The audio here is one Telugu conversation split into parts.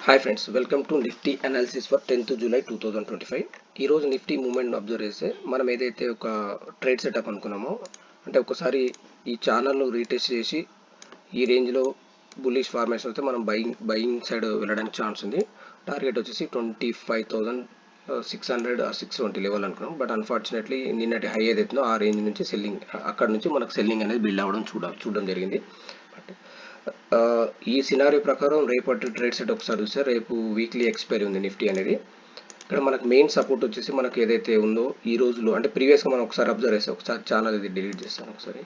Hi friends, welcome to Nifty analysis for 10th July 2025. ఈరోజు నిఫ్టీ మూమెంట్ అబ్జర్వ్ చేస్తే మనం ఏదైతే ఒక ట్రేడ్ సెటప్ అనుకున్నామో అంటే ఒకసారి ఈ ఛానల్ను రీటెస్ట్ చేసి ఈ రేంజ్లో బుల్లిష్ ఫార్మేషన్ అయితే మనం బయింగ్ సైడ్ వెళ్ళడానికి ఛాన్స్ ఉంది. టార్గెట్ వచ్చేసి 25,600 620 లెవెల్ అనుకున్నాం. బట్ అన్ఫార్చునేట్లీ నిన్నటి హై ఏదైతుందో ఆ రేంజ్ నుంచి సెల్లింగ్, అక్కడ నుంచి మనకు సెల్లింగ్ అనేది బిల్డ్ అవ్వడం చూడడం జరిగింది. ఈ సినారీ ప్రకారం రేపటి ట్రేడ్ సెట్ ఒకసారి చూస్తే రేపు వీక్లీ ఎక్స్పైరీ ఉంది నిఫ్టీ అనేది. ఇక్కడ మనకు మెయిన్ సపోర్ట్ వచ్చేసి మనకు ఏదైతే ఉందో ఈ రోజులో అంటే ప్రీవియస్గా మనం ఒకసారి అబ్జర్వ్ చేస్తే ఒకసారి ఛానల్ ఇది డిలీట్ చేస్తాను. ఒకసారి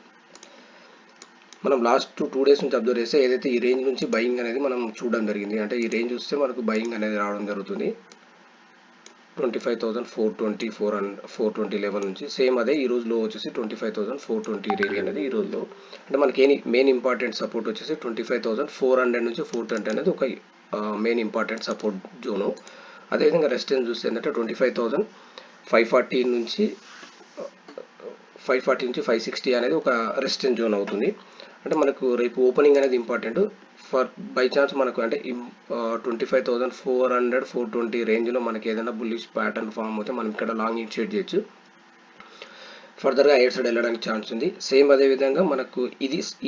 మనం లాస్ట్ 2 days నుంచి అబ్జర్వ్ చేస్తే ఏదైతే ఈ రేంజ్ నుంచి బయింగ్ అనేది మనం చూడడం జరిగింది. అంటే ఈ రేంజ్ చూస్తే మనకు బయింగ్ అనేది రావడం జరుగుతుంది 25,420 420 లెవెల్ నుంచి. సేమ్ అదే ఈ రోజులో వచ్చేసి 25,420 రేంజ్ అనేది ఈ రోజులో. అంటే మనకి మెయిన్ ఇంపార్టెంట్ సపోర్ట్ వచ్చేసి 25,400 నుంచి 420 అనేది ఒక మెయిన్ ఇంపార్టెంట్ సపోర్ట్ జోను. అదేవిధంగా రెసిస్టెన్స్ చూస్తే ఏంటంటే 25,540 నుంచి 560 అనేది ఒక రెసిస్టెన్స్ జోన్ అవుతుంది. అంటే మనకు రేపు ఓపెనింగ్ అనేది ఇంపార్టెంట్. ఫర్ బై ఛాన్స్ మనకు అంటే 25,400 420 రేంజ్లో మనకి ఏదైనా బుల్లిష్ ప్యాటర్న్ ఫామ్ అవుతే మనం ఇక్కడ లాంగ్ ఇనిషియేట్ చేయొచ్చు. ఫర్దర్గా ఎయిర్ సైడ్ వెళ్ళడానికి ఛాన్స్ ఉంది. సేమ్ అదేవిధంగా మనకు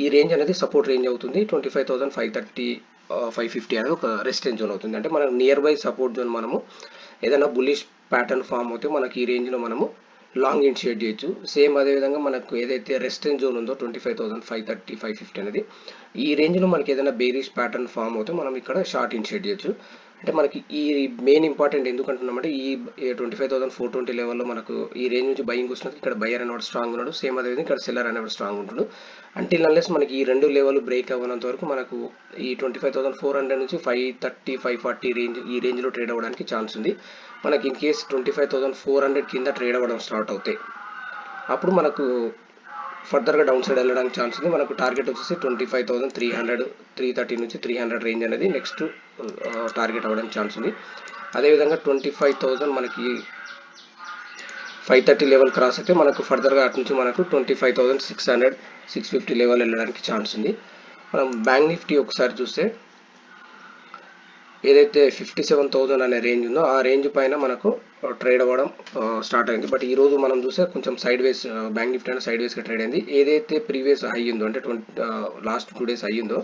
ఈ రేంజ్ అనేది సపోర్ట్ రేంజ్ అవుతుంది. 25,530 550 అనేది ఒక రెసిస్టెన్స్ జోన్ అవుతుంది. అంటే మనకు నియర్ బై సపోర్ట్ జోన్ మనము ఏదైనా బుల్లిష్ ప్యాటర్న్ ఫామ్ అవుతే మనకి ఈ రేంజ్లో మనము లాంగ్ ఇనిషియేట్ చేయొచ్చు. సేమ్ అదేవిధంగా మనకు ఏదైతే రెసిస్టెన్స్ జోన్ ఉందో 25,530 550 అనేది ఈ రేంజ్లో మనకి ఏదైనా బేరిష్ ప్యాటర్న్ ఫామ్ అవుతే మనం ఇక్కడ షార్ట్ ఇనిషియేట్ చేయొచ్చు. అంటే మనకి ఈ మెయిన్ ఇంపార్టెంట్ ఎందుకంటున్నామంటే ఈ 25,420 లెవెల్లో మనకు ఈ రేంజ్ నుంచి బయింగ్ వస్తున్నది. ఇక్కడ బయర్ అనేవాడు స్ట్రాంగ్ ఉన్నాడు. సేమ్ అదేవిధంగా ఇక్కడ సెల్లర్ అనేవాడు స్ట్రాంగ్ ఉంటాడు. అంటిల్ అన్లెస్ మనకి ఈ రెండు లెవెల్ బ్రేక్ అవ్వనంత వరకు మనకు ఈ 25,400 నుంచి 530 540 రేంజ్ ఈ రేంజ్లో ట్రేడ్ అవ్వడానికి ఛాన్స్ ఉంది. మనకి ఇన్ కేస్ 25,400 కింద ట్రేడ్ అవ్వడం స్టార్ట్ అవుతాయి అప్పుడు మనకు ఫర్దర్గా డౌన్ సైడ్ వెళ్ళడానికి ఛాన్స్ ఉంది. మనకు టార్గెట్ వచ్చేసి 25,300 330 నుంచి 300 రేంజ్ అనేది నెక్స్ట్ టార్గెట్ అవ్వడానికి ఛాన్స్ ఉంది. అదేవిధంగా 25,000 మనకి 530 లెవెల్ క్రాస్ అయితే మనకు ఫర్దర్గా అటు నుంచి మనకు 25,600 650 లెవెల్ వెళ్ళడానికి ఛాన్స్ ఉంది. మనం బ్యాంక్ నిఫ్టీ ఒకసారి చూస్తే ఏదైతే 57,000 అనే రేంజ్ ఉందో ఆ రేంజ్ పైన మనకు ట్రేడ్ అవ్వడం స్టార్ట్ అయింది. బట్ ఈరోజు మనం చూస్తే కొంచెం సైడ్ వేస్ బ్యాంక్ నిఫ్టీ అనేది సైడ్ వేస్గా ట్రేడ్ అయింది. ఏదైతే ప్రీవియస్ హై ఉందో అంటే లాస్ట్ 2 days హై ఉందో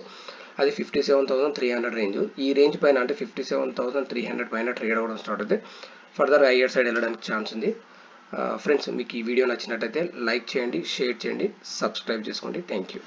అది 57,300 రేంజ్. ఈ రేంజ్ పైన అంటే 57,300 పైన ట్రేడ్ అవ్వడం స్టార్ట్ అయితే ఫర్దర్ హైయర్ సైడ్ వెళ్ళడానికి ఛాన్స్ ఉంది. ఫ్రెండ్స్, మీకు ఈ వీడియో నచ్చినట్టయితే లైక్ చేయండి, షేర్ చేయండి, సబ్స్క్రైబ్ చేసుకోండి. Thank you.